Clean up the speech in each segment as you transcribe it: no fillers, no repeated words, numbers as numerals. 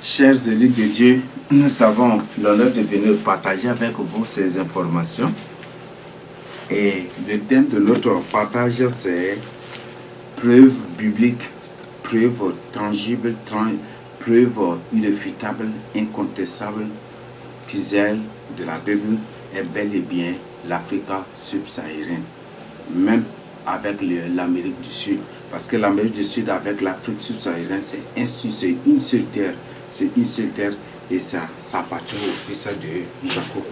Chers élus de Dieu, nous avons l'honneur de venir partager avec vous ces informations. Et le thème de notre partage, c'est preuve biblique, preuve tangible, preuve irréfutable, incontestable qu'Israël de la Bible est bel et bien l'Afrique subsaharienne, même avec l'Amérique du Sud. Parce que l'Amérique du Sud avec l'Afrique subsaharienne, c'est une seule terre. C'est une seule terre et ça appartient au fils de Jacob.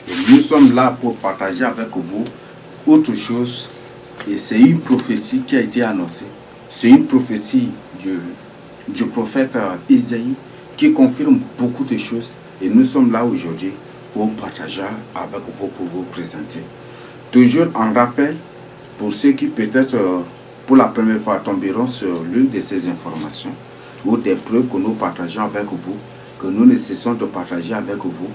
Et nous sommes là pour partager avec vous autre chose. Et c'est une prophétie qui a été annoncée. C'est une prophétie du prophète Isaïe qui confirme beaucoup de choses. Et nous sommes là aujourd'hui pour partager avec vous, pour vous présenter. Toujours en rappel, pour ceux qui peut-être pour la première fois tomberont sur l'une de ces informations ou des preuves que nous partageons avec vous, que nous ne cessons de partager avec vous,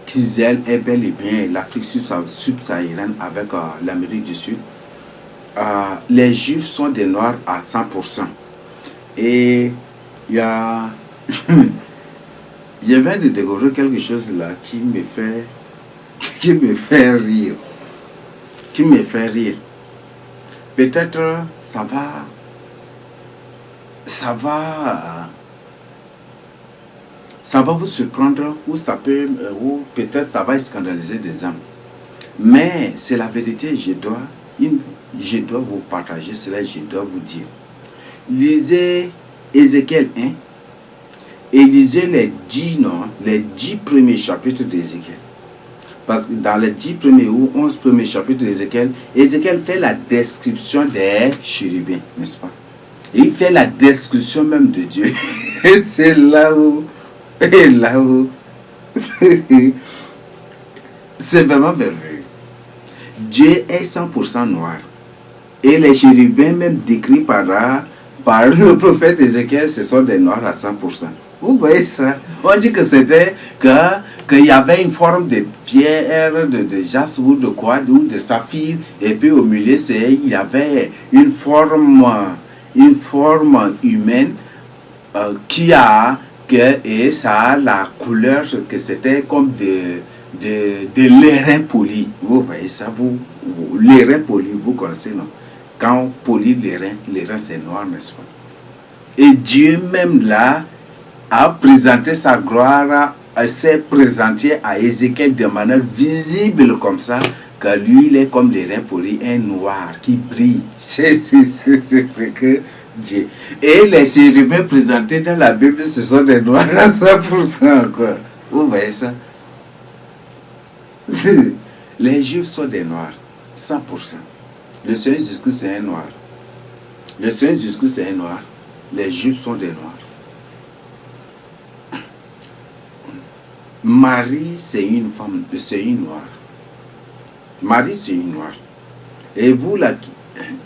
qu'Israël est bel et bien l'Afrique subsaharienne avec l'Amérique du Sud. Les Juifs sont des Noirs à 100%. Et il y a... Je viens de découvrir quelque chose là qui me fait rire. Qui me fait rire. Peut-être ça va vous surprendre ou ou peut-être ça va scandaliser des âmes. Mais c'est la vérité, je dois vous partager cela, je dois vous dire. Lisez Ézéchiel 1 et lisez les 10 premiers chapitres d'Ézéchiel. Parce que dans les 10 premiers ou 11 premiers chapitres d'Ézéchiel, Ézéchiel fait la description des chérubins, n'est-ce pas? Et il fait la description même de Dieu. Et c'est là où c'est vraiment merveilleux. Dieu est 100% noir. Et les chérubins même décrits par le prophète Ézéchiel, ce sont des noirs à 100%. Vous voyez ça? On dit que c'était qu'il y avait une forme de pierre, de jaspe ou de quoi, ou de saphir, et puis au milieu, il y avait une forme humaine et ça a la couleur que c'était comme de l'airain poli. Vous voyez ça? L'airain poli, vous connaissez, non? Quand on polit l'airain c'est noir, n'est-ce pas? Et Dieu même là a présenté sa gloire, s'est présenté à Ézéchiel de manière visible comme ça, que lui il est comme l'airain poli, un noir qui brille. C'est que Dieu. Et les chérubins présentés dans la Bible, ce sont des noirs à 100%. Quoi. Vous voyez ça? Les Juifs sont des noirs, 100%. Le Seigneur Jésus-Christ c'est un noir. Le Seigneur Jésus-Christ c'est un noir. Les Juifs sont des noirs. Marie, c'est une femme, c'est une noire. Marie, c'est une noire. Et vous, là,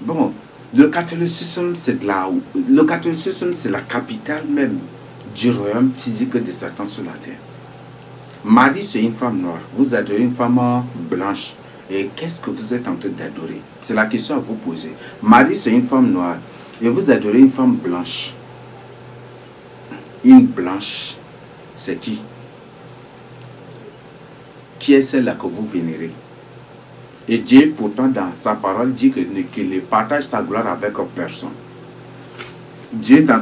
bon, le catholicisme, c'est la capitale même du royaume physique de Satan sur la terre. Marie, c'est une femme noire. Vous adorez une femme blanche. Et qu'est-ce que vous êtes en train d'adorer? C'est la question à vous poser. Marie, c'est une femme noire. Et vous adorez une femme blanche. Une blanche, c'est qui? Qui est celle-là que vous vénérez? Et Dieu, pourtant, dans sa parole, dit qu'il ne partage sa gloire avec personne. Dieu, dans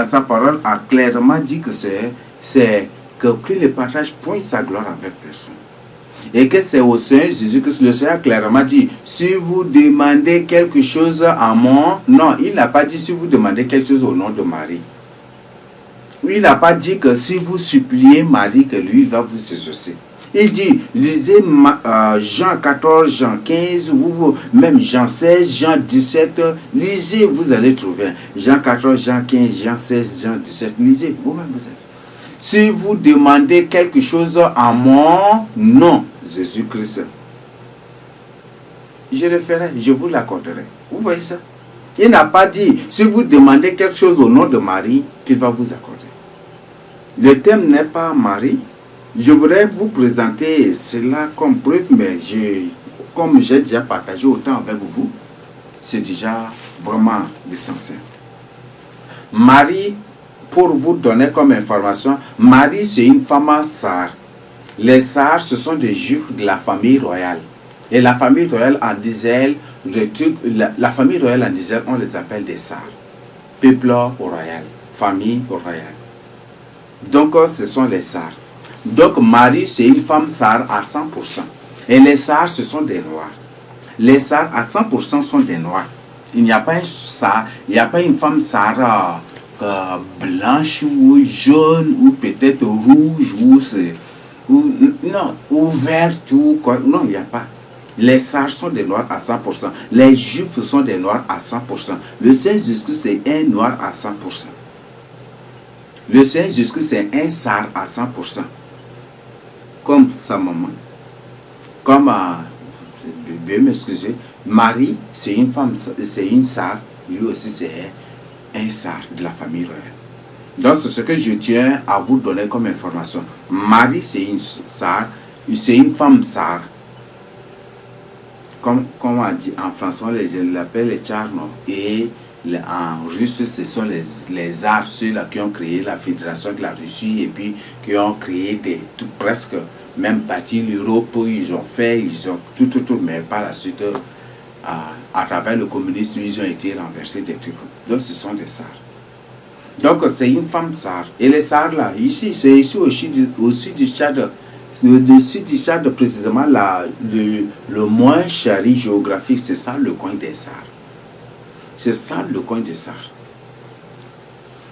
sa parole, a clairement dit que qu'il ne partage point sa gloire avec personne. Et que c'est au Seigneur Jésus que le Seigneur a clairement dit, si vous demandez quelque chose à moi, non, il n'a pas dit si vous demandez quelque chose au nom de Marie. Il n'a pas dit que si vous suppliez Marie, que lui, il va vous exaucer. Il dit, lisez Jean 14, Jean 15, même Jean 16, Jean 17, lisez, vous allez trouver. Jean 14, Jean 15, Jean 16, Jean 17, lisez, vous-même vous allez. Si vous demandez quelque chose à moi, non, Jésus-Christ, je le ferai, je vous l'accorderai. Vous voyez ça? Il n'a pas dit, si vous demandez quelque chose au nom de Marie, qu'il va vous accorder. Le thème n'est pas Marie. Je voudrais vous présenter cela comme preuve, mais comme j'ai déjà partagé autant avec vous, c'est déjà vraiment l'essentiel. Marie, pour vous donner comme information, Marie, c'est une femme sar. Les sars, ce sont des juifs de la famille royale. Et la famille royale en Israël, la famille royale en Israël, on les appelle des sars. Peuple royal, famille royale. Donc, ce sont les sars. Donc, Marie, c'est une femme sar à 100%. Et les sars, ce sont des noirs. Les sars à 100% sont des noirs. Il n'y a pas une femme sar blanche ou jaune ou peut-être rouge ou verte ou quoi. Non, il n'y a pas. Les sars sont des noirs à 100%. Les juifs sont des noirs à 100%. Le Seigneur Jésus-Christ, c'est un noir à 100%. Le Seigneur Jésus-Christ, c'est un sar à 100%. Comme sa maman. Comme, veuillez m'excuser, Marie, c'est une femme, c'est une sar. Lui aussi, c'est un sar de la famille royale. Donc, c'est ce que je tiens à vous donner comme information. Marie, c'est une sar, c'est une femme sar. Comme on dit en français, on l'appelle les charnos. Et en russe, ce sont les tsars, ceux-là qui ont créé la fédération de la Russie et puis qui ont créé presque même bâti l'Europe. Ils ont tout, mais par la suite, à travers le communisme, ils ont été renversés des trucs. Donc, ce sont des tsars. Donc, c'est une femme tsar. Et les tsars là, ici, c'est ici au sud du Tchad. Le sud du Tchad, précisément, le moins chéri géographique, c'est ça le coin des tsars. C'est ça le coin des tsars.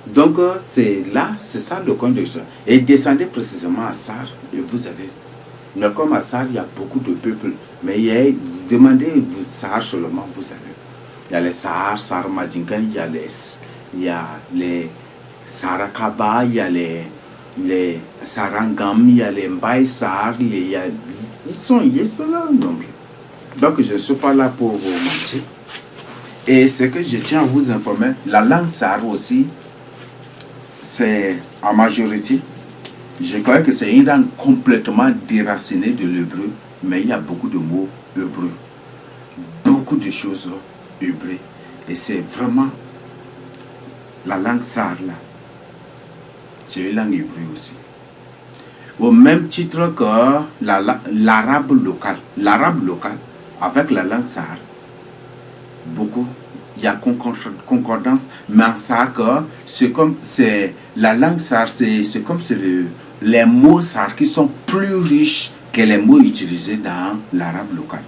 Donc, c'est ça le coin des tsars. Et descendez précisément à Sar, et vous avez. Mais comme à Sar, il y a beaucoup de peuples. Mais demandez Sar seulement, vous avez. Il y a les Sar, Sar Madinka, il y a les Sarakaba, il y a les Sarangam, il y a les Mbaï Sar, ils sont là en nombre. Donc je ne suis pas là pour vous mentir. Et ce que je tiens à vous informer, la langue Sar aussi, c'est en majorité, je crois que c'est une langue complètement déracinée de l'hébreu, mais il y a beaucoup de mots hébreux, beaucoup de choses hébreues. Et c'est vraiment la langue Sar là. C'est une langue hébreu aussi. Au même titre que l'arabe local. L'arabe local, avec la langue Sar, beaucoup, il y a concordance, mais en Sar, la langue Sar, c'est comme les mots Sar qui sont plus riches que les mots utilisés dans l'arabe local.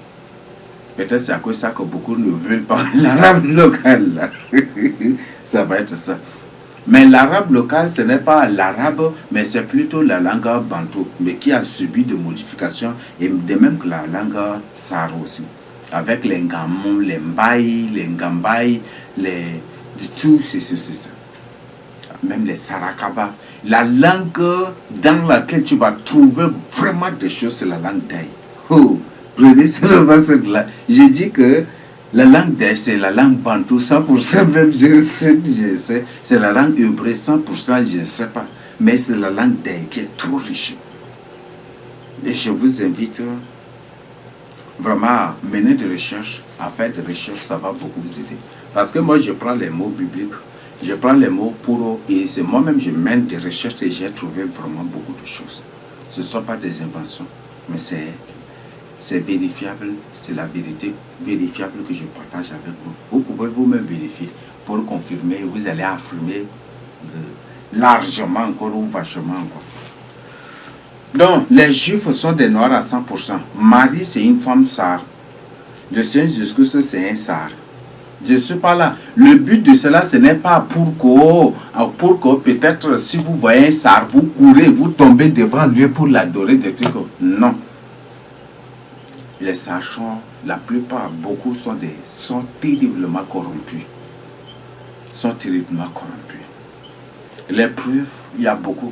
Peut-être c'est à cause de ça que beaucoup ne veulent pas l'arabe local. Ça va être ça. Mais l'arabe local, ce n'est pas l'arabe, mais c'est plutôt la langue bantou, mais qui a subi de modifications, et de même que la langue Sar aussi. Avec les Ngamon, les Mbaï, les Ngambaï, tout, c'est ça. Même les Sarakaba. La langue dans laquelle tu vas trouver vraiment des choses, c'est la langue d'Aï. Oh, prenez seulement celle-là. J'ai dit que la langue d'Aï, c'est la langue bantou, 100%, même je sais. C'est la langue hébreu, 100%, je ne sais pas. Mais c'est la langue d'Aï qui est trop riche. Et je vous invite vraiment à mener des recherches, à faire des recherches, ça va beaucoup vous aider. Parce que moi, je prends les mots bibliques, je prends les mots pour et c'est moi-même, je mène des recherches et j'ai trouvé vraiment beaucoup de choses. Ce ne sont pas des inventions, mais c'est vérifiable, c'est la vérité vérifiable que je partage avec vous. Vous pouvez vous-même vérifier pour confirmer, vous allez affirmer largement encore ou vachement encore. Donc, les Juifs sont des Noirs à 100%. Marie, c'est une femme Sar. Le Seigneur Jésus-Christ, c'est un Sar. Je ne suis pas là. Le but de cela, ce n'est pas pour que peut-être si vous voyez un Sar, vous courez, vous tombez devant lui pour l'adorer. Non. Les Sars sont, la plupart, beaucoup sont terriblement corrompus. Sont terriblement corrompus. Les preuves, il y a beaucoup.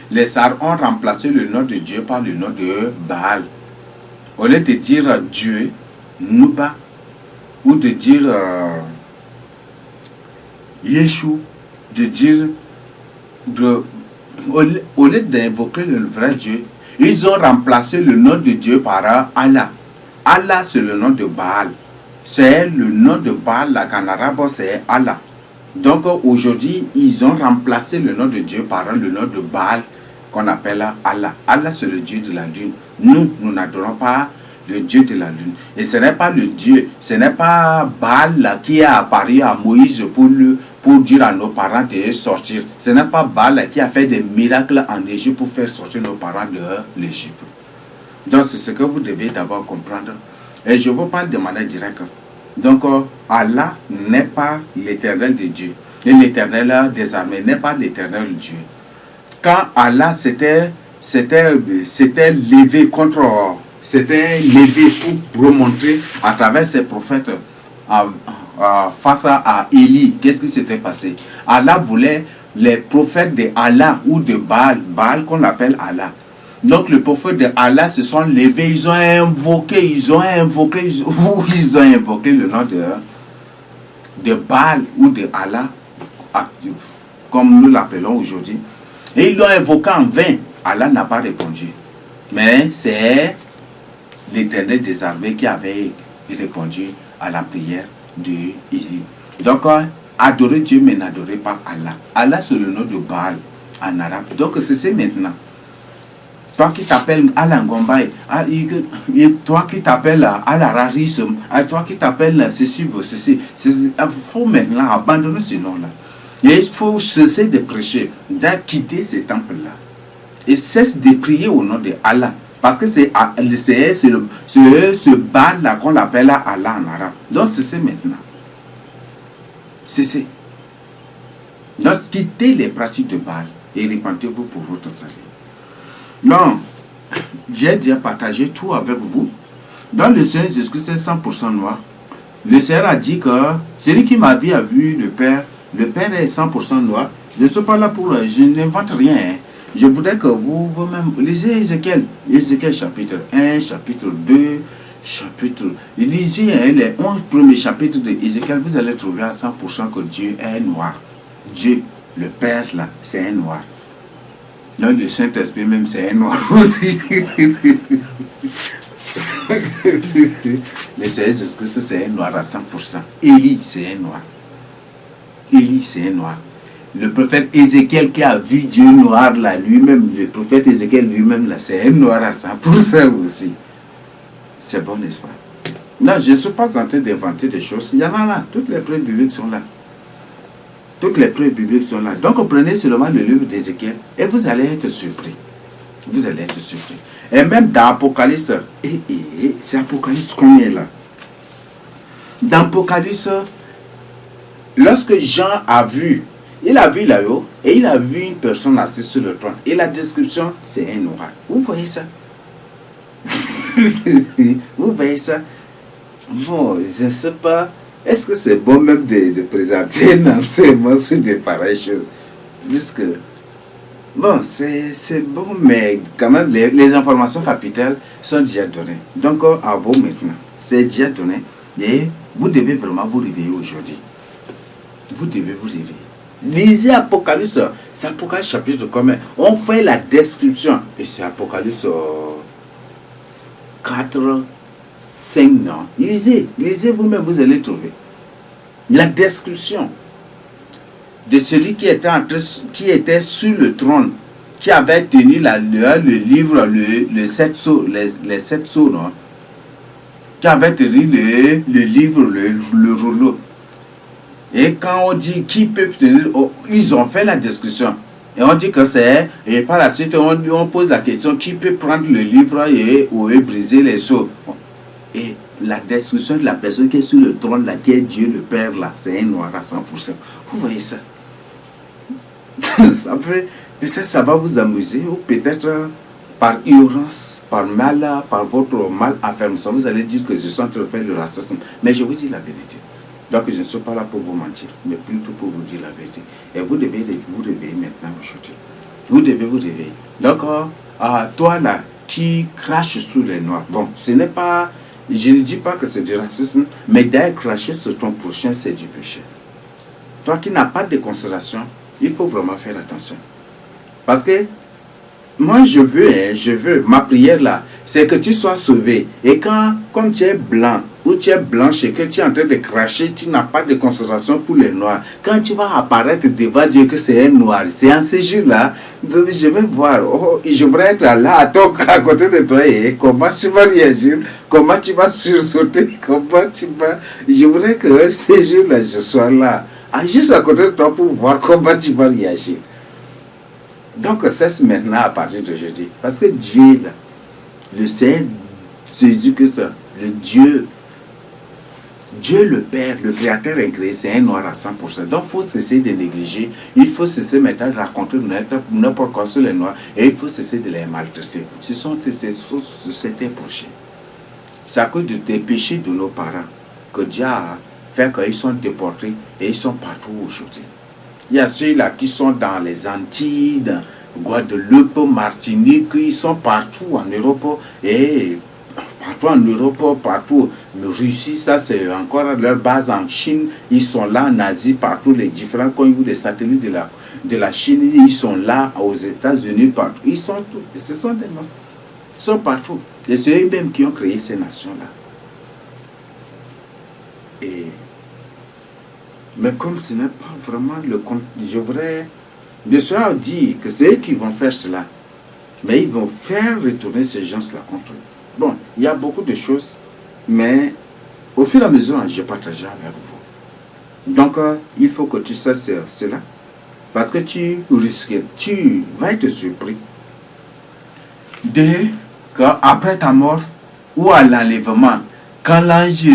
Les Sars ont remplacé le nom de Dieu par le nom de Baal. Au lieu de dire Dieu, Nuba, ou de dire Yeshua, de dire, au lieu d'invoquer le vrai Dieu, ils ont remplacé le nom de Dieu par Allah. Allah, c'est le nom de Baal. C'est le nom de Baal, là, qu'en arabe, c'est Allah. Donc aujourd'hui, ils ont remplacé le nom de Dieu par le nom de Baal qu'on appelle Allah. Allah, c'est le Dieu de la lune. Nous n'adorons pas le Dieu de la lune. Et ce n'est pas le Dieu, ce n'est pas Baal là, qui a apparu à Moïse pour dire à nos parents de sortir. Ce n'est pas Baal là, qui a fait des miracles en Égypte pour faire sortir nos parents de l'Égypte. Donc c'est ce que vous devez d'abord comprendre. Et je vous parle de manière directe. Donc Allah n'est pas l'éternel de Dieu. Et l'éternel des armées n'est pas l'éternel Dieu. Quand Allah s'était levé contre, s'était levé pour remontrer à travers ses prophètes face à Élie, qu'est-ce qui s'était passé? Allah voulait les prophètes de Allah ou de Baal, Baal qu'on appelle Allah. Donc les prophètes de Allah se sont levés, ils ont invoqué le nom de Baal ou de Allah, comme nous l'appelons aujourd'hui. Et ils l'ont invoqué en vain. Allah n'a pas répondu. Mais c'est l'Éternel des armées qui avait répondu à la prière de Élie. Donc, adorez Dieu, mais n'adorez pas Allah. Allah, c'est le nom de Baal en arabe. Donc, c'est maintenant. Toi qui t'appelles Allah Ngombay, toi qui t'appelles Allah Rarisum, toi qui t'appelles ceci, il faut maintenant abandonner ce nom-là. Et il faut cesser de prêcher, de quitter ces temples-là. Et cesse de prier au nom de Allah. Parce que c'est ce Baal-là qu'on appelle Allah en arabe. Donc cessez maintenant. Cessez. Donc quittez les pratiques de Baal et répentez-vous pour votre salut. Non, j'ai déjà partagé tout avec vous. Dans le Seigneur Jésus-Christ, c'est 100% noir. Le Seigneur a dit que celui qui m'a vu a vu le Père. Le Père est 100% noir. Je ne suis pas là pour... Je n'invente rien. Hein. Je voudrais que vous-même... Lisez Ézéchiel. Ézéchiel chapitre 1, chapitre 2, chapitre... Lisez hein, les 11 premiers chapitres de Ézéchiel. Vous allez trouver à 100% que Dieu est noir. Dieu, le Père là, c'est un noir. Donc le Saint-Esprit même, c'est un noir aussi. Le Seigneur Jésus-Christ, c'est un noir à 100%. Élie, c'est un noir. Élie, c'est un noir. Le prophète Ézéchiel qui a vu Dieu noir là, lui-même, le prophète Ézéchiel lui-même là, c'est un noir à 100% aussi. C'est bon, n'est-ce pas? Non, je ne suis pas en train d'inventer des choses. Il y en a là. Toutes les preuves bibliques sont là. Toutes les preuves bibliques sont là. Donc, prenez seulement le livre d'Ézéchiel et vous allez être surpris. Vous allez être surpris. Et même dans Apocalypse, c'est Apocalypse combien là? Dans Apocalypse, lorsque Jean a vu, il a vu là-haut et il a vu une personne assise sur le trône. Et la description, c'est un noir. Vous voyez ça? Vous voyez ça? Bon, je ne sais pas. Est-ce que c'est bon même de présenter un enseignement sur des pareilles choses? Puisque, bon, c'est bon, mais quand même, les informations capitales sont déjà données. Donc, à vous maintenant, c'est déjà donné. Et vous devez vraiment vous réveiller aujourd'hui. Vous devez vous réveiller. Lisez Apocalypse. C'est Apocalypse chapitre combien? On fait la description. Et c'est Apocalypse 4, 5, non. Lisez vous-même, vous allez trouver. La description de celui qui était sur le trône, qui avait tenu le livre, les 7 sceaux, les 7 sceaux, non? Qui avait tenu le livre, le rouleau. Et quand on dit qui peut tenir, ils ont fait la discussion. Et on dit que c'est, et par la suite on pose la question, qui peut prendre le livre ou briser les sceaux. Et la description de la personne qui est sur le trône, là, qui est Dieu le Père, là, c'est un noir à 100%. Vous voyez ça? Peut-être ça va vous amuser, ou peut-être par ignorance, par votre mal affirmation, vous allez dire que je suis en train de faire le racisme. Mais je vous dis la vérité. Donc je ne suis pas là pour vous mentir, mais plutôt pour vous dire la vérité. Et vous devez vous réveiller maintenant aujourd'hui. Vous devez vous réveiller. Donc, toi là, qui crache sur les noirs, bon, ce n'est pas, je ne dis pas que c'est du racisme, mais d'aller cracher sur ton prochain, c'est du péché. Toi qui n'as pas de considération, il faut vraiment faire attention. Parce que, moi je veux, ma prière là, c'est que tu sois sauvé. Et quand tu es blanc, où tu es blanche et que tu es en train de cracher, tu n'as pas de considération pour les noirs. Quand tu vas apparaître devant Dieu que c'est un noir, c'est en ce jour-là, je vais voir, oh, je voudrais être là à côté de toi et comment tu vas réagir, comment tu vas sursauter, comment tu vas... Je voudrais que ce jour-là, je sois là, juste à côté de toi pour voir comment tu vas réagir. Donc, cesse maintenant à partir d'aujourd'hui. Parce que Dieu, là, le Seigneur Jésus-Christ, le Dieu le Père, le Créateur incréé, c'est un noir à 100%. Donc, il faut cesser de négliger. Il faut cesser maintenant de raconter n'importe quoi sur les noirs. Et il faut cesser de les maltraiter. Ce sont tes prochains. C'est à cause de tes péchés de nos parents que Dieu a fait qu'ils sont déportés et ils sont partout aujourd'hui. Il y a ceux-là qui sont dans les Antilles, dans Guadeloupe, Martinique, ils sont partout en Europe et partout en Europe, partout. En Russie, ça c'est encore leur base en Chine. Ils sont là en Asie, partout, les différents coins, les satellites de la Chine, ils sont là aux États-Unis, partout. Ils sont tous, ce sont des noms. Ils sont partout. Et c'est eux-mêmes qui ont créé ces nations-là. Mais comme ce n'est pas vraiment le compte, je voudrais bien sûr dire que c'est eux qui vont faire cela. Mais ils vont faire retourner ces gens-là contre eux. Bon, il y a beaucoup de choses, mais au fur et à mesure, je partagerai avec vous. Donc, il faut que tu saches cela. Parce que tu risques, tu vas être surpris dès qu'après ta mort ou à l'enlèvement, quand l'ange,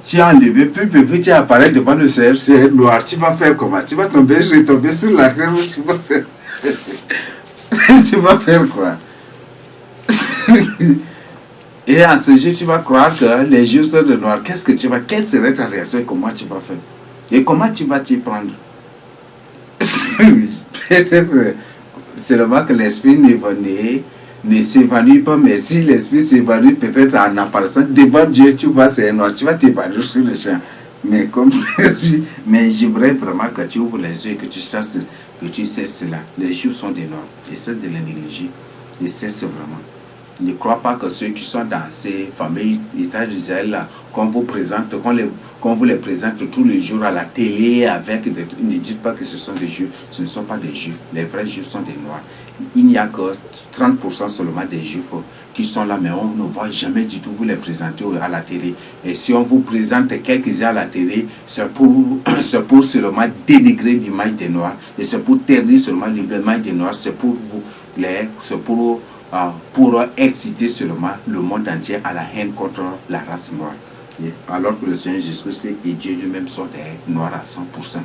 tu as enlevé, puis tu apparais devant le Seigneur, c'est noir, tu vas faire comment? Tu vas retomber sur la terre, tu vas faire... tu vas faire quoi? Et en ce jour, tu vas croire que les jours sont de noir. Qu'est-ce que tu vas... Quelle serait ta réaction et comment tu vas faire? Et comment tu vas t'y prendre? Peut-être seulement que l'esprit ne s'évanouit pas, mais si l'esprit s'évanouit peut-être en apparaissant devant Dieu, tu vas c'est noir, tu vas t'évanouir sur le champ. Mais comme mais je voudrais vraiment que tu ouvres les yeux et que tu saches que tu sais cela. Les jours sont des noirs. Essaie de les négliger. Et cesse vraiment. Ne crois pas que ceux qui sont dans ces fameux États d'Israël là, qu'on vous présente, qu'on vous les présente tous les jours à la télé avec des... Ne dites pas que ce sont des Juifs. Ce ne sont pas des Juifs. Les vrais Juifs sont des Noirs. Il n'y a que 30% seulement des Juifs qui sont là, mais on ne va jamais du tout vous les présenter à la télé. Et si on vous présente quelques-uns à la télé, c'est pour seulement dénigrer l'image des Noirs. Et c'est pour ternir seulement l'image des Noirs. C'est pour exciter seulement le monde entier à la haine contre la race noire. Et alors que le Seigneur Jésus-Christ et Dieu lui-même sont des Noirs à 100%.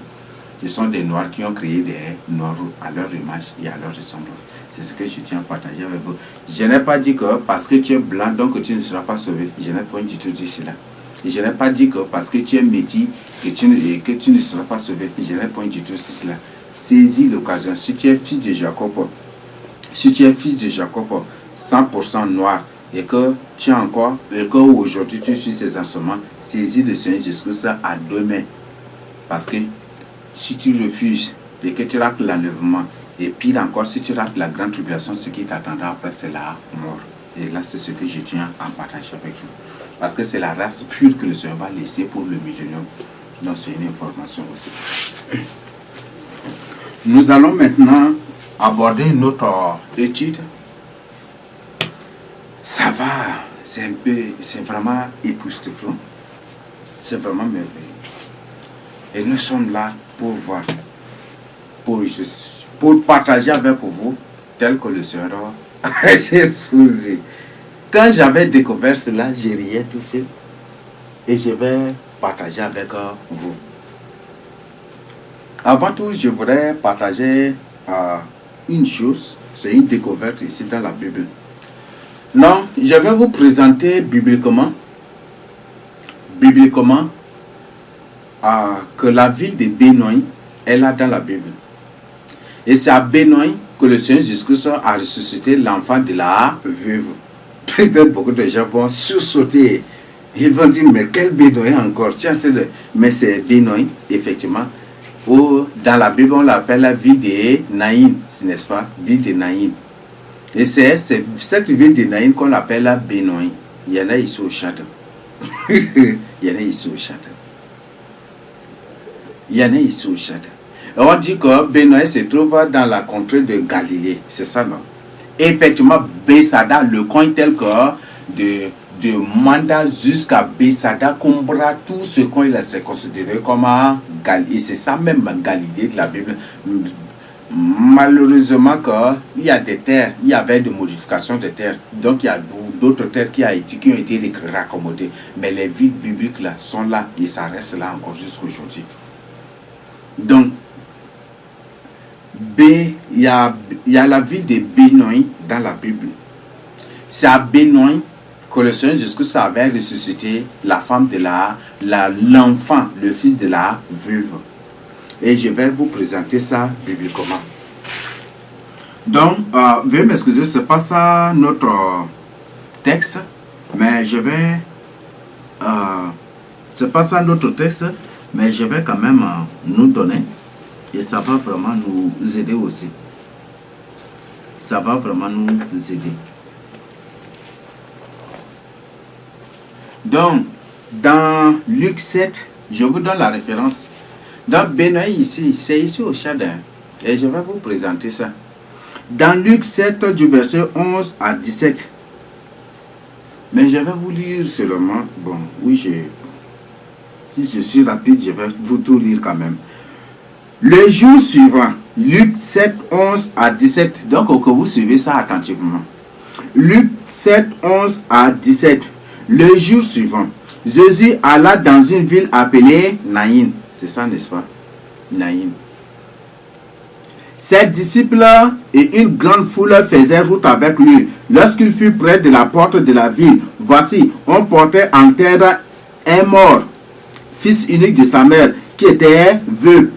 Ce sont des Noirs qui ont créé des Noirs à leur image et à leur ressemblance. C'est ce que je tiens à partager avec vous. Je n'ai pas dit que parce que tu es blanc, donc tu ne seras pas sauvé. Je n'ai pas du tout dit cela. Et je n'ai pas dit que parce que tu es métis, que tu ne seras pas sauvé. Je n'ai pas du tout cela. Saisis l'occasion. Si tu es fils de Jacob, 100% noir, et que tu as encore, et que aujourd'hui tu suis ces enseignements, saisis le Seigneur Jésus-Christ à deux mains. Parce que si tu refuses et que tu rates l'enlèvement, et pire encore, si tu rates la grande tribulation, ce qui t'attendra après, c'est la mort. Et là, c'est ce que je tiens à partager avec vous. Parce que c'est la race pure que le Seigneur va laisser pour le millénium. Donc, c'est une information aussi. Nous allons maintenant aborder notre étude. Ça va, c'est vraiment époustouflant. C'est vraiment merveilleux. Et nous sommes là pour voir, pour partager avec vous, tel que le Seigneur a exposé. Quand j'avais découvert cela, je riais tout seul. Et je vais partager avec vous. Avant tout, je voudrais partager une chose, c'est une découverte ici dans la Bible. Non, je vais vous présenter bibliquement que la ville de Bénoï est là dans la Bible. Et c'est à Bénoï que le Seigneur Jésus-Christ a ressuscité l'enfant de la veuve. Peut-être beaucoup de gens vont sursauter. Ils vont dire, mais quel Bénoï encore? Mais c'est Bénoï, effectivement. Ou dans la Bible, on l'appelle la ville de Naïm, n'est-ce pas? Ville de Naïm. Et c'est cette ville de Naïm qu'on appelle la Bénoï. Il y en a ici au Tchad. Il y en a ici au Tchad. Il y en a ici au Tchad. On dit que Benoît se trouve dans la contrée de Galilée. C'est ça, non? Effectivement, Bethsaida, le coin tel que de Manda jusqu'à Bethsaida, Combra, tout ce coin-là, c'est considéré comme Galilée. C'est ça même Galilée de la Bible. Malheureusement, il y a des terres, il y avait des modifications de terres. Donc, il y a d'autres terres qui ont été raccommodées. Mais les villes bibliques là sont là et ça reste là encore jusqu'aujourd'hui. Donc, il y a la ville de Benoît dans la Bible. C'est à Benoît que le Seigneur Jésus avait ressuscité la femme de l'enfant, le fils de la veuve. Et je vais vous présenter ça bibliquement. Donc, veuillez m'excuser, ce n'est pas ça notre texte, mais je vais... c'est pas ça notre texte, mais je vais quand même nous donner. Et ça va vraiment nous aider aussi. Ça va vraiment nous aider. Donc, dans Luc 7, je vous donne la référence. Dans Benoît ici, c'est ici au Tchad. Et je vais vous présenter ça. Dans Luc 7, du verset 11 à 17. Mais je vais vous lire seulement. Bon, oui, si je suis rapide, je vais vous tout lire quand même. Le jour suivant, Luc 7, 11 à 17. Donc, que vous suivez ça attentivement. Luc 7, 11 à 17. Le jour suivant, Jésus alla dans une ville appelée Naïn. C'est ça, n'est-ce pas? Naïn. Ses disciples et une grande foule faisaient route avec lui. Lorsqu'il fut près de la porte de la ville, voici, on portait en terre un mort, fils unique de sa mère, qui était veuve.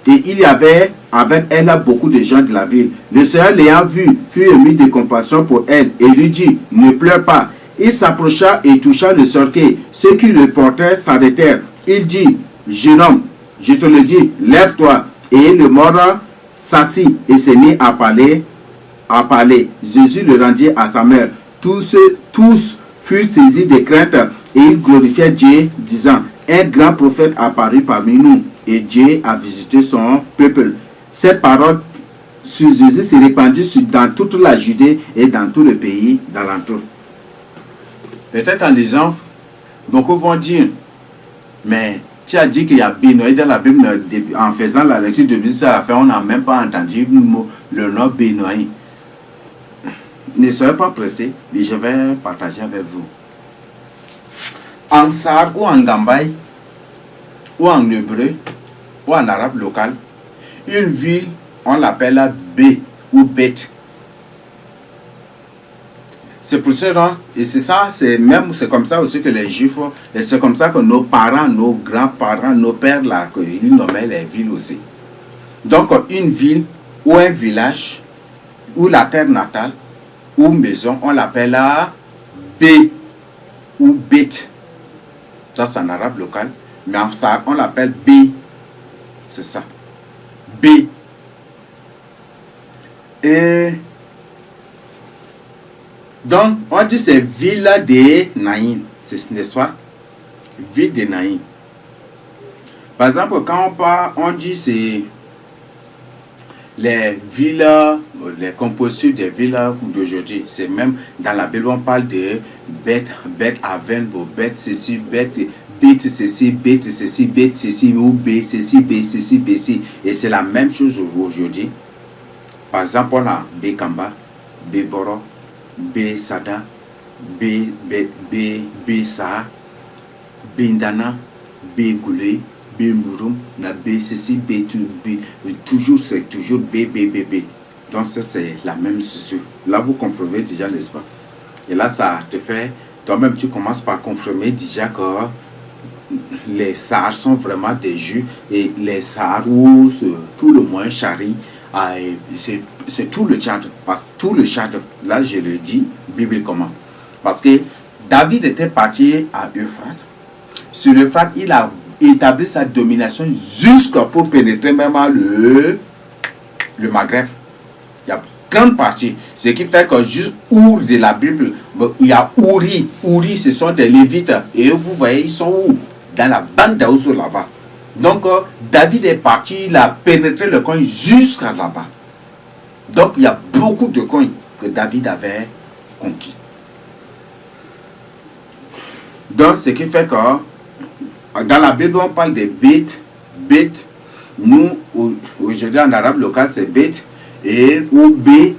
Et il y avait avec elle beaucoup de gens de la ville. Le Seigneur l'ayant vue, fut ému de compassion pour elle et lui dit, ne pleure pas. Il s'approcha et toucha le cercueil. Ceux qui le portaient s'arrêtèrent. Il dit, jeune homme, je te le dis, lève-toi. Et le mort s'assit et se mit à parler. Jésus le rendit à sa mère. Tous furent saisis de crainte et ils glorifiaient Dieu, disant, un grand prophète apparut parmi nous et Dieu a visité son peuple. Cette parole sur Jésus s'est répandue dans toute la Judée et dans tout le pays d'alentour. Peut-être en lisant, beaucoup vont dire, mais tu as dit qu'il y a Benoît dans la Bible, en faisant la lecture de Jésus à la fin, on n'a même pas entendu le nom Benoît. Ne soyez pas pressés, et je vais partager avec vous. En Sar ou en Gambay, ou en hébreu, ou en arabe local, une ville, on l'appelle B ou Bet. C'est pour cela, et c'est ça, c'est comme ça aussi que les Juifs, et c'est comme ça que nos parents, nos grands-parents, nos pères, là, ils nommaient les villes aussi. Donc, une ville ou un village, ou la terre natale, ou maison, on l'appelle B ou Bet. Ça, c'est en arabe local, mais en ça, on l'appelle B. C'est ça. B. Et donc, on dit c'est ville de Naïn, n'est-ce pas? Ville de Naïn. Par exemple, quand on dit c'est les villes, les compositions des villes d'aujourd'hui, c'est même dans la Bible, on parle de Beth Aven, Beth ceci, Beth ceci, Beth ceci, Beth ceci, ou B ceci, B ceci, B ceci. Et c'est la même chose aujourd'hui. Par exemple, on a Bekamba, Beboro, Bethsaida, Besa, Bindana, Begoulé, Bemurum, na B ceci, B toujours c'est toujours B. Donc ça c'est la même structure. Là vous comprenez déjà, n'est-ce pas? Et là ça te fait, toi-même tu commences par confirmer déjà que les Sahars sont vraiment des Juifs et les Sahars ou tout le moins Chari, c'est tout le Tchad. Parce que tout le Tchad, là je le dis bibliquement. Parce que David était parti à Euphrates. Sur l'Euphrates, il a établi sa domination jusqu'à pour pénétrer même le Maghreb. Il y a grande partie. Ce qui fait que juste Our de la Bible, il y a Ouri. Ouri, ce sont des Lévites. Et vous voyez, ils sont où? Dans la bande d'Aouzou là-bas. Donc, David est parti, il a pénétré le coin jusqu'à là-bas. Donc, il y a beaucoup de coins que David avait conquis. Donc, ce qui fait que dans la Bible, on parle de bêtes. Nous, aujourd'hui en arabe local, c'est bêtes. Et ou B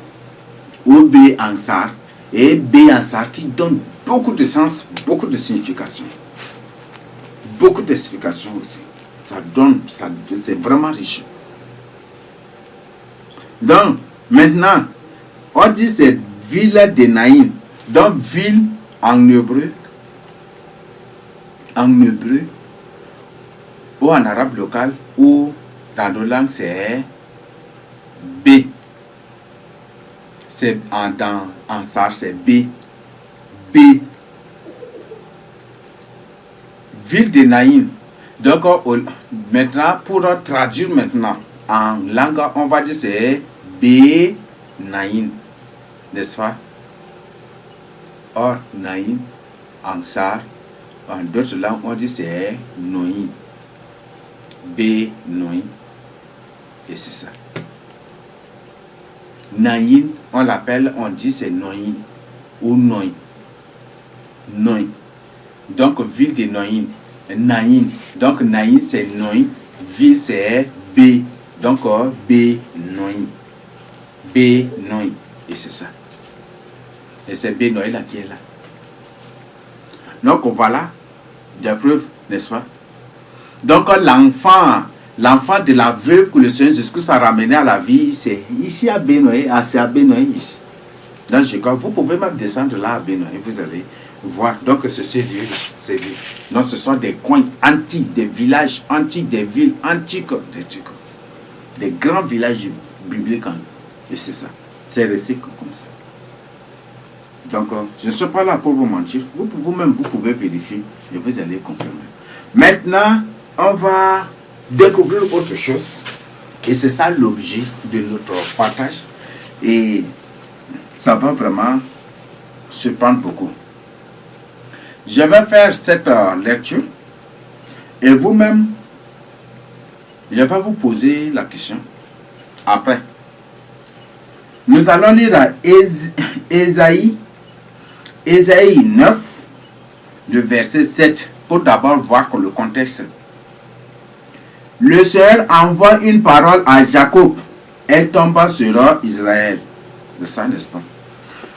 ansar. Et B ansar qui donne beaucoup de sens, beaucoup de signification. Beaucoup de signification aussi. Ça donne, c'est vraiment riche. Donc, maintenant, on dit c'est ville de Naïm. Donc, ville en hébreu, ou en arabe local, ou dans nos langues, c'est B. C'est en sar, c'est B. Ville de Naïm. Donc, maintenant, pour traduire maintenant en langue, on va dire c'est B Naïm. N'est-ce pas? Or, Naïm, en sar, en d'autres langues, on dit c'est Noïm. B Noïm. Et c'est ça. Naïm, on l'appelle, on dit c'est Noïm ou Noïm. Noïm. Donc, ville de Noïm. Naïm. Donc, Naïm, c'est Noïm. Ville, c'est B. Donc, B Noïm. B Noïm. Et c'est ça. Et c'est B Noïm là qui est là. Donc, voilà des preuves, n'est-ce pas? Donc, l'enfant de la veuve que le Seigneur Jésus a ramené à la vie, c'est ici à Benoît, c'est à Benoît ici. Donc, vous pouvez même descendre là à Benoît, vous allez voir. Donc, c'est ce lieu. Donc, ce sont des coins antiques, des villages antiques, des villes antiques, des grands villages bibliques. Et c'est ça. C'est resté comme ça. Donc, je ne suis pas là pour vous mentir. Vous-même, vous pouvez vérifier et vous allez confirmer. Maintenant, on va découvrir autre chose. Et c'est ça l'objet de notre partage. Et ça va vraiment surprendre beaucoup. Je vais faire cette lecture. Et vous-même, je vais vous poser la question. Après, nous allons lire à Ésaïe 9, le verset 7, pour d'abord voir le contexte. Le Seigneur envoie une parole à Jacob, elle tomba sur Israël. C'est ça, n'est-ce pas?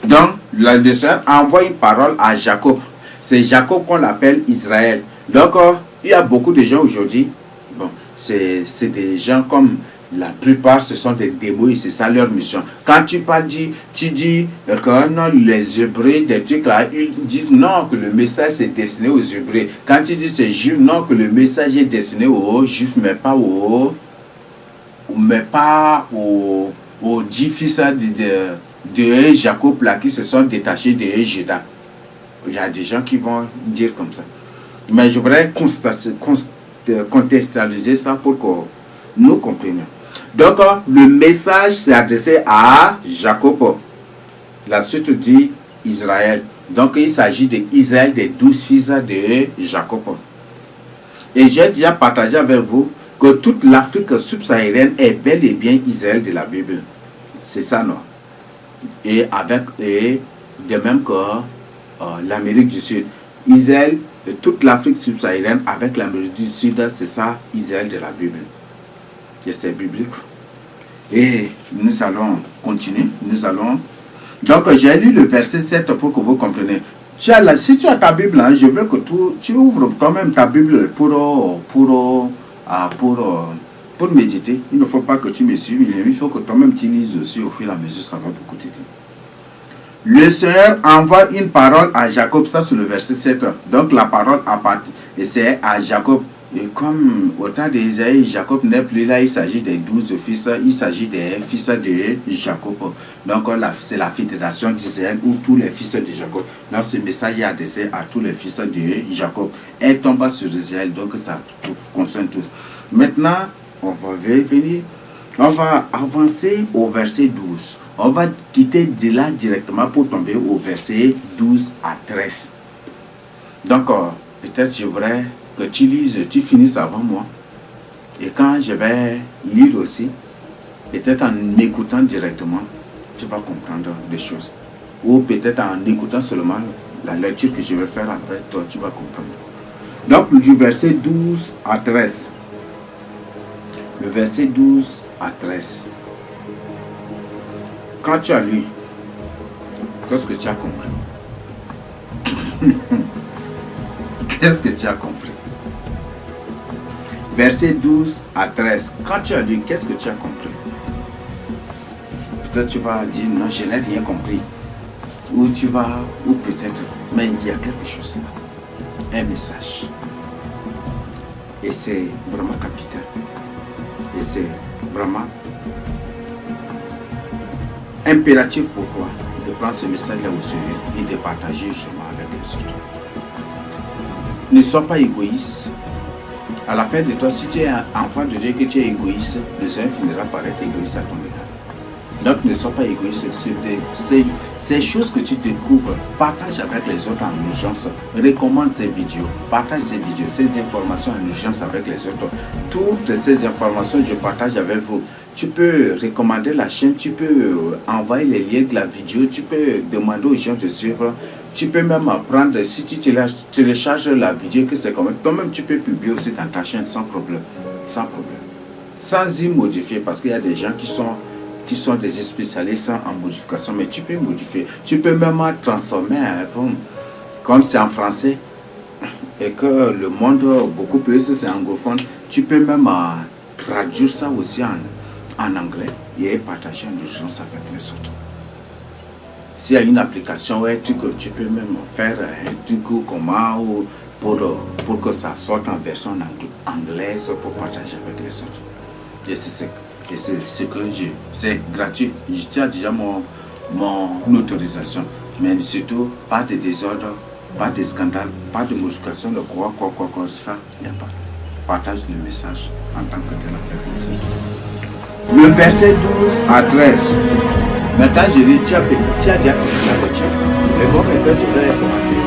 Donc, le Seigneur envoie une parole à Jacob. C'est Jacob qu'on l'appelle Israël. Donc, il y a beaucoup de gens aujourd'hui, bon, c'est des gens comme la plupart, ce sont des démons et c'est ça leur mission. Quand tu parles, tu dis que non, les Hébreux, des trucs là, ils disent non, que le message est destiné aux Hébreux. Quand tu dis c'est juif, non, que le message est destiné aux juifs, mais pas aux 10 fils de Jacob là qui se sont détachés de Juda. Il y a des gens qui vont dire comme ça. Mais je voudrais contextualiser ça pour que nous comprenions. Donc, le message s'est adressé à Jacob. La suite dit Israël. Donc, il s'agit d'Israël, des 12 fils de Jacob. Et j'ai déjà partagé avec vous que toute l'Afrique subsaharienne est bel et bien Israël de la Bible. C'est ça, non? Et de même que l'Amérique du Sud. Israël, toute l'Afrique subsaharienne avec l'Amérique du Sud, c'est ça, Israël de la Bible. Et c'est biblique. Et nous allons continuer. Donc, j'ai lu le verset 7 pour que vous compreniez. Si tu as ta Bible, je veux que tu ouvres quand même ta Bible pour méditer. Il ne faut pas que tu me suives, il faut que toi-même tu lises aussi au fur et à mesure, ça va beaucoup t'aider. Le Seigneur envoie une parole à Jacob, ça c'est le verset 7. Donc la parole appartient, et c'est à Jacob. Et comme au temps d'Ésaïe, Jacob n'est plus là, il s'agit des 12 fils, il s'agit des fils de Jacob. Donc c'est la fédération d'Israël ou tous les fils de Jacob. Donc ce message est adressé à tous les fils de Jacob. Elle tombe sur Israël, donc ça concerne tous. Maintenant, on va venir On va avancer au verset 12. On va quitter de là directement pour tomber au verset 12 à 13. Donc, peut-être je voudrais que tu lises, tu finisses avant moi. Et quand je vais lire aussi, peut-être en écoutant directement, tu vas comprendre des choses. Ou peut-être en écoutant seulement la lecture que je vais faire après, toi, tu vas comprendre. Donc, du verset 12 à 13. Le verset 12 à 13. Quand tu as lu, qu'est-ce que tu as compris? Qu'est-ce que tu as compris? Verset 12 à 13. Quand tu as lu, qu'est-ce que tu as compris? Peut-être tu vas dire, non, je n'ai rien compris. Ou tu vas, ou peut-être, mais il y a quelque chose là. Un message. Et c'est vraiment capital. Et c'est vraiment impératif pour toi de prendre ce message-là au sérieux et de partager justement avec les autres. Ne sois pas égoïste. À la fin de toi, si tu es un enfant de Dieu que tu es égoïste, le Seigneur finira par être égoïste à ton égard. Donc ne sois pas égoïste. Ces choses que tu découvres, partage avec les autres en urgence. Recommande ces vidéos, partage ces vidéos, ces informations en urgence avec les autres. Toutes ces informations, je partage avec vous. Tu peux recommander la chaîne, tu peux envoyer les liens de la vidéo, tu peux demander aux gens de suivre. Tu peux même apprendre, si tu télécharges la vidéo, que c'est comme toi-même, tu peux publier aussi dans ta chaîne sans problème. Sans problème. Sans y modifier, parce qu'il y a des gens qui sont des spécialistes en modification, mais tu peux modifier. Tu peux même transformer, comme c'est en français, et que le monde beaucoup plus c'est anglophone, tu peux même traduire ça aussi en anglais et partager en urgence avec les autres. S'il y a une application ou un truc, tu peux même faire un truc comment pour que ça sorte en version anglaise pour partager avec les autres. Et c'est ce que c'est gratuit. Tu as déjà mon autorisation. Mais surtout, pas de désordre, pas de scandale, pas de modification de quoi, ça, il n'y a pas. Partage le message en tant que tel avec les autres. Le verset 12 à 13. Maintenant, je dis, tu as déjà fait la lecture. Mais bon, maintenant, je vais commencer